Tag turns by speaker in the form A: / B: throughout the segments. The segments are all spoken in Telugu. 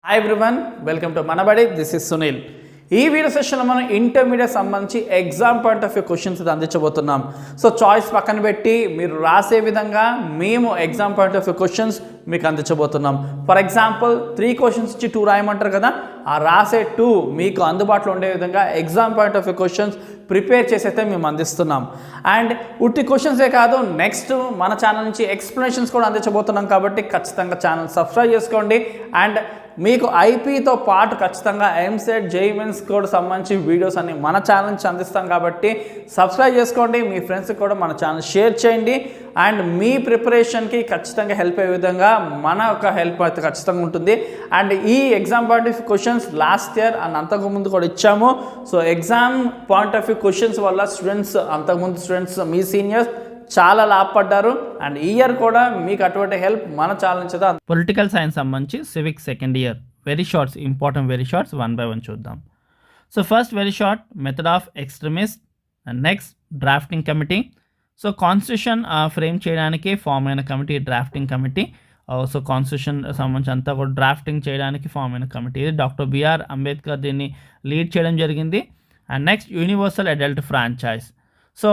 A: Hi everyone, welcome to Manabadi. This is Sunil. ఈ వీడియో సెషన్లో మనం ఇంటర్మీడియట్ సంబంధించి exam point of view questions అందించబోతున్నాం. సో చాయిస్ పక్కన పెట్టి మీరు రాసే విధంగా మేము exam point of view questions మీకు అందించబోతున్నాం. ఫర్ ఎగ్జాంపుల్ 3 క్వశ్చన్స్ ఇచ్చి 2 రాయమంటారు కదా, ఆ రాసే 2 మీకు అందుబాటులో ఉండే విధంగా exam point of view questions prepare చేసి అయితే మేము అందిస్తున్నాం. అండ్ ఉట్టి క్వశ్చన్సే కాదు, నెక్స్ట్ మన ఛానల్ నుంచి ఎక్స్ప్లెనేషన్స్ కూడా అందించబోతున్నాం. కాబట్టి ఖచ్చితంగా ఛానల్ సబ్స్క్రైబ్ చేసుకోండి. అండ్ మీకు ఐపీతో పాటు ఖచ్చితంగా ఎంసెట్ జేఈఈ మెయిన్స్ కూడా సంబంధించి వీడియోస్ అన్ని మన ఛానల్ నుంచి అందిస్తాం. కాబట్టి సబ్స్క్రైబ్ చేసుకోండి, మీ ఫ్రెండ్స్కి కూడా మన ఛానల్ షేర్ చేయండి. అండ్ మీ ప్రిపరేషన్కి ఖచ్చితంగా హెల్ప్ అయ్యే విధంగా మన యొక్క హెల్ప్ అయితే ఖచ్చితంగా ఉంటుంది. అండ్ ఈ exam point of view questions last year and అంతకుముందు కూడా ఇచ్చాము. So exam point of view questions వల్ల స్టూడెంట్స్, అంతకుముందు స్టూడెంట్స్, మీ సీనియర్స్ చాలా లాభపడ్డారు. అండ్ ఈ ఇయర్ కూడా మీకు అటువంటి హెల్ప్ మన ఛానల్ నుంచి.
B: పొలిటికల్ సైన్స్ సంబంధించి civic second year very shorts, important very shorts 1 by 1 చూద్దాం. So first very short, method of extremist. And next drafting committee. So constitution frame చేయడానికి ఫామ్ అయిన committee drafting committee. So constitution సంబంధించి అంతా కూడా డ్రాఫ్టింగ్ చేయడానికి ఫామ్ అయిన కమిటీ ఇది. డాక్టర్ బిఆర్ అంబేద్కర్ దీన్ని లీడ్ చేయడం జరిగింది. And next universal adult franchise. So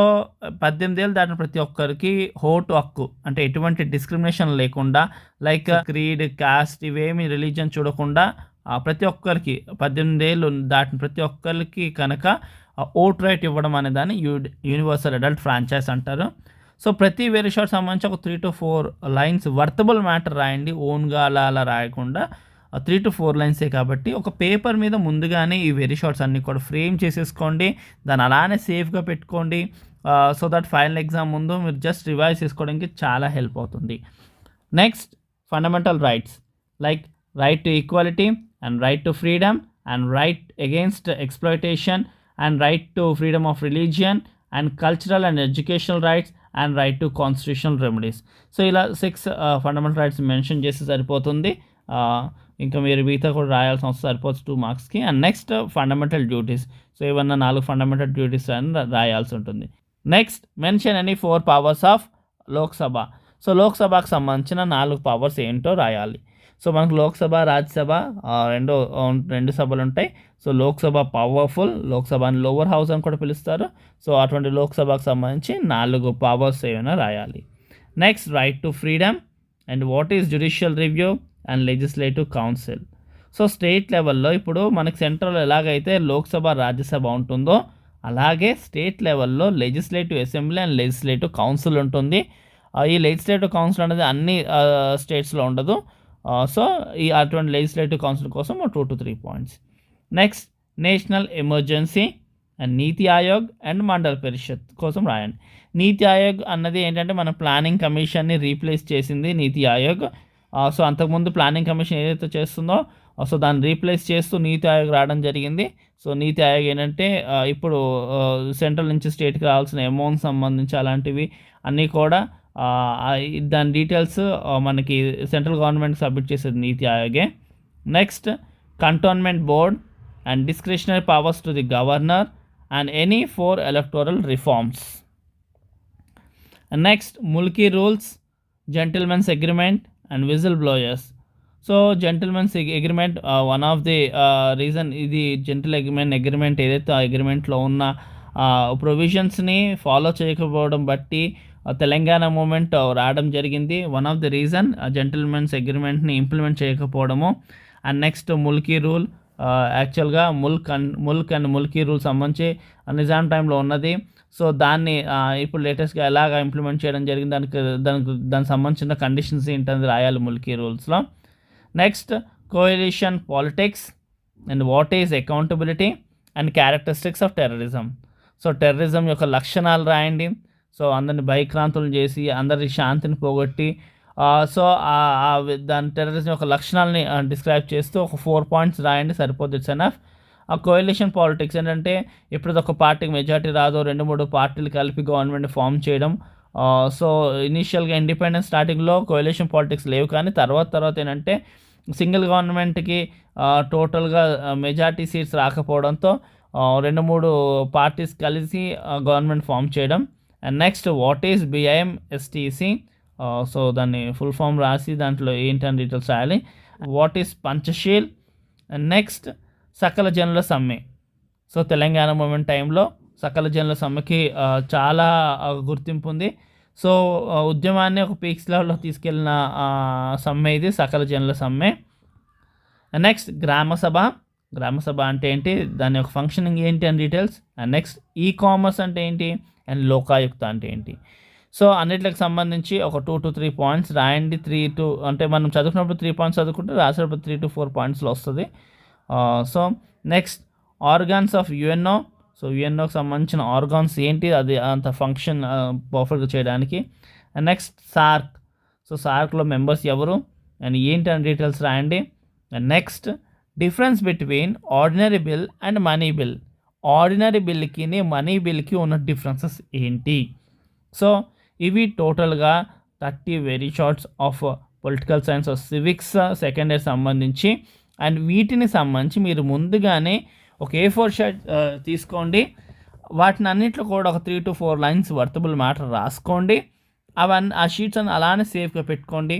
B: 18 ఏళ్ళు దాటిన ప్రతి ఒక్కరికి ఓటు హక్కు, అంటే ఎటువంటి డిస్క్రిమినేషన్ లేకుండా, లైక్ క్రీడ్, కాస్ట్, ఇవేమి రిలీజియన్ చూడకుండా ప్రతి ఒక్కరికి 18 ఏళ్ళు దాటిన ప్రతి ఒక్కరికి కనుక ఓట్ రైట్ ఇవ్వడం అనే దాన్ని యూనివర్సల్ అడల్ట్ ఫ్రాంచైజ్ అంటారు. సో ప్రతి వెరీ షార్ట్ సంబంధించి ఒక 3 to 4 లైన్స్ వర్తబుల్ మ్యాటర్ రాయండి, ఓన్గా అలా రాయకుండా. 3 to 4 లైన్సే కాబట్టి ఒక పేపర్ మీద ముందుగానే ఈ వెరీ షార్ట్స్ అన్నీ కూడా ఫ్రేమ్ చేసేసుకోండి, దాన్ని అలానే సేఫ్గా పెట్టుకోండి. సో దట్ ఫైనల్ ఎగ్జామ్ ముందు మీరు జస్ట్ రివైజ్ చేసుకోవడానికి చాలా హెల్ప్ అవుతుంది. Next fundamental rights, like right to equality and right to freedom and right against exploitation and right to freedom of religion and cultural and educational rights and right to constitutional remedies. So ఇలా 6 ఫండమెంటల్ రైట్స్ మెన్షన్ చేసి సరిపోతుంది. ఇంకా మీరు మిగతా కూడా రాయాల్సిన అవసరం సరిపోతుంది 2 మార్క్స్కి. And next fundamental duties. So ఏమన్నా 4 ఫండమెంటల్ డ్యూటీస్ అని రాయాల్సి ఉంటుంది. Next mention any 4 powers of Lok Sabha. So లోక్సభకు సంబంధించిన 4 పవర్స్ ఏంటో రాయాలి. సో మనకు లోక్సభ, రాజ్యసభ రెండు సభలు ఉంటాయి. సో లోక్సభ పవర్ఫుల్, లోక్సభని లోవర్ హౌస్ అని కూడా పిలుస్తారు. సో అటువంటి లోక్సభకు సంబంధించి 4 పవర్స్ ఏమైనా రాయాలి. Next right to freedom and what is judicial review and legislative council. So state లెవెల్లో ఇప్పుడు మనకి సెంట్రల్లో ఎలాగైతే లోక్సభ, రాజ్యసభ ఉంటుందో అలాగే స్టేట్ లెవెల్లో legislative assembly and legislative council ఉంటుంది. ఈ లెజిస్లేటివ్ కౌన్సిల్ అనేది అన్ని స్టేట్స్లో ఉండదు. సో ఈ అటువంటి లెజిస్లేటివ్ కౌన్సిల్ కోసం 2 to 3 points. Next national emergency and NITI Aayog and mandal పరిషత్ కోసం రాయండి. నీతి ఆయోగ్ అన్నది ఏంటంటే మన ప్లానింగ్ కమిషన్ని రీప్లేస్ చేసింది నీతి ఆయోగ్. సో అంతకుముందు ప్లానింగ్ కమిషన్ ఏదైతే చేస్తుందో సో దాన్ని రీప్లేస్ చేస్తూ నీతి ఆయోగ్ రావడం జరిగింది. సో నీతి ఆయోగ్ ఏంటంటే ఇప్పుడు సెంట్రల్ నుంచి స్టేట్కి రావాల్సిన అమౌంట్ సంబంధించి అలాంటివి అన్నీ కూడా దాని డీటెయిల్స్ మనకి సెంట్రల్ గవర్నమెంట్ సబ్మిట్ చేసేది నీతి ఆయోగే. Next cantonment board and discretionary powers to the governor and any 4 electoral reforms. Next Mulki rules, gentlemen's agreement and whistle blowers. So gentlemen's agreement one of the reason ఇది జెంటిల్మెన్ అగ్రిమెంట్ ఏదైతే ఆ అగ్రిమెంట్లో ఉన్న ప్రొవిజన్స్ని ఫాలో చేయకపోవడం బట్టి తెలంగాణ మూమెంట్ రావడం జరిగింది. One of the reason gentlemen's అగ్రిమెంట్ని ఇంప్లిమెంట్ చేయకపోవడము. అండ్ నెక్స్ట్ ముల్కీ రూల్, యాక్చువల్గా ముల్క్ అండ్ ముల్కీ రూల్ సంబంధించి నిజాం టైంలో ఉన్నది. సో దాన్ని ఇప్పుడు లేటెస్ట్గా ఎలాగ ఇంప్లిమెంట్ చేయడం జరిగింది, దానికి సంబంధించిన కండిషన్స్ ఏంటనేది రాయాలి ముల్కీ రూల్స్లో. Next coalition politics and what is accountability and characteristics of terrorism. So terrorism యొక్క లక్షణాలు రాయండి. సో అందరిని భయక్రాంతులు చేసి అందరి శాంతిని పోగొట్టి సో దాని టెర్రరిజం యొక్క లక్షణాలని డిస్క్రైబ్ చేస్తూ ఒక 4 పాయింట్స్ రాయండి, సరిపోతుంది. It's enough. ఆ కోయలిషన్ పాలిటిక్స్ ఏంటంటే ఇప్పుడు ఒక పార్టీకి మెజారిటీ రాదు, 2-3 పార్టీలు కలిపి గవర్నమెంట్ ఫామ్ చేయడం. సో ఇనీషియల్గా ఇండిపెండెన్స్ స్టార్టింగ్లో కోయలిషన్ పాలిటిక్స్ లేవు, కానీ తర్వాత ఏంటంటే సింగిల్ గవర్నమెంట్కి టోటల్గా మెజారిటీ సీట్స్ రాకపోవడంతో 2-3 పార్టీస్ కలిసి గవర్నమెంట్ ఫామ్ చేయడం. And next what is BIMSTC. So దాన్ని ఫుల్ ఫామ్ రాసి దాంట్లో ఏంటని డీటెయిల్స్ రాయాలి. వాట్ ఈస్ పంచశీల్ నెక్స్ట్ సకల జనుల సమ్మె. సో తెలంగాణ మూమెంట్ టైంలో సకల జనుల సమ్మెకి చాలా గుర్తింపు ఉంది. సో ఉద్యమాన్ని ఒక పీక్స్ లెవెల్లో తీసుకెళ్ళిన సమ్మె ఇది, సకల జనుల సమ్మె. నెక్స్ట్ గ్రామ సభ అంటే ఏంటి, దాని యొక్క ఫంక్షనింగ్ ఏంటి అని డీటెయిల్స్. అండ్ నెక్స్ట్ కామర్స్ అంటే ఏంటి, అండ్ లోకాయుక్త అంటే ఏంటి. సో అన్నిటికి సంబంధించి ఒక 2 to 3 పాయింట్స్ రాయండి. 3 to అంటే మనం చదువుకున్నప్పుడు 3 పాయింట్స్ చదువుకుంటే రాసేటప్పుడు 3 to 4 పాయింట్స్లో వస్తుంది. So next organs of UNO. So యుఎన్ఓకి సంబంధించిన ఆర్గాన్స్ ఏంటి, అది అంత ఫంక్షన్ పర్ఫెక్ట్గా చేయడానికి. And next SAARC. సో సార్క్లో మెంబర్స్ ఎవరు అండ్ ఏంటి అని డీటెయిల్స్ రాయండి. And next difference between ordinary bill and money bill. Ordinary బిల్కి మనీ బిల్కి ఉన్న డిఫరెన్సెస్ ఏంటి. సో ఇవి టోటల్గా 30 very shorts of political science of civics second year సంబంధించి. అండ్ వీటిని సంబంధించి మీరు ముందుగానే ఒక A4 షీట్ తీసుకోండి. వాటిని అన్నింటిలో కూడా ఒక 3 to 4 లైన్స్ వర్తబుల్ మ్యాటర్ రాసుకోండి. ఆ షీట్స్ అని అలానే సేఫ్గా పెట్టుకోండి.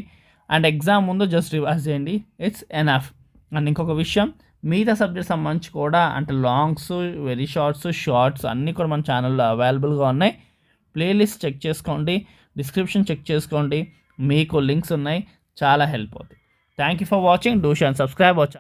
B: అండ్ ఎగ్జామ్ ముందు జస్ట్ రివర్స్ చేయండి, ఇట్స్ ఎనఫ్. అండ్ ఇంకొక విషయం, మిగతా సబ్జెక్ట్ సంబంధించి కూడా అంటే లాంగ్స్, వెరీ షార్ట్స్ అన్నీ కూడా మన ఛానల్లో అవైలబుల్గా ఉన్నాయి. ప్లేలిస్ట్ చెక్ చేసుకోండి, డిస్క్రిప్షన్ చెక్ చేసుకోండి, మీకు లింక్స్ ఉన్నాయి, చాలా హెల్ప్ అవుతుంది. Thank you for watching. Do share and subscribe.